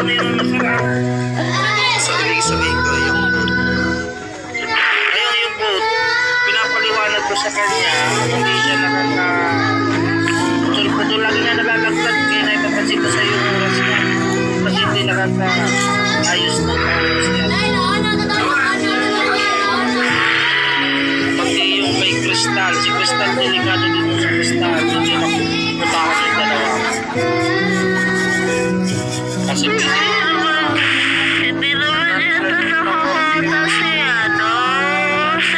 Sabi ko yung boat. Ayun yung boat. Pinapaliwanag ko sa kanya. Hindi siya putol-putol lagi na nalalaglag. Kaya naipapansin ko sa yung oras niya. Kasi hindi ayos ng oras niya. Pati yung may kristal. Si kristal delikado dito sa kristal. Hindi nakaputahan yung dalawa. Kasi hindi naman yata nakakata si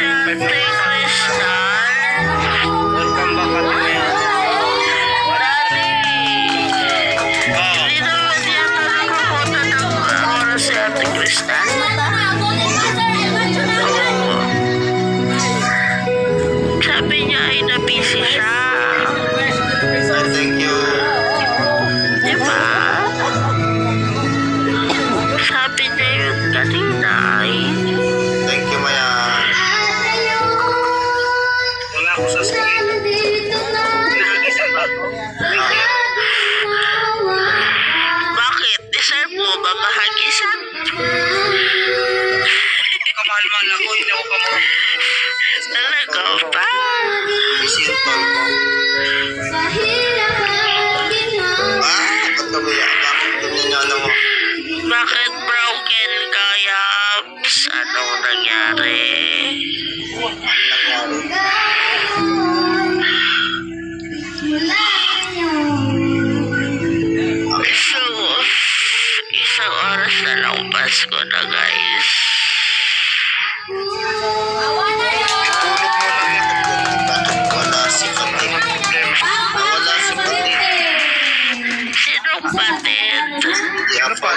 Ate Crystal. welcome back at ngayon. Hindi naman yata nakakata ng oras si Ate Crystal. Sabi niya ay na-busy siya. Thank you. Diba? Sabi niya yun kanina ay. Thank you, Mayan. Wala ako sa screen. Nahagisan ba ako? Thank you. Bakit? Deserve mo ba mahagisan? Kamahal-mahal ako, hindi ako kamahal. Talaga ba? Isintol mo. Ba't kabiyak ka? Ganyan mo. Bakit broken ka, Yabs? Anong nangyari? So, isang oras na lang Pasko na, guys. Tulog mo lang yan. Bakit wala si Patin? Wala si Patin. Sinong patid? Di apa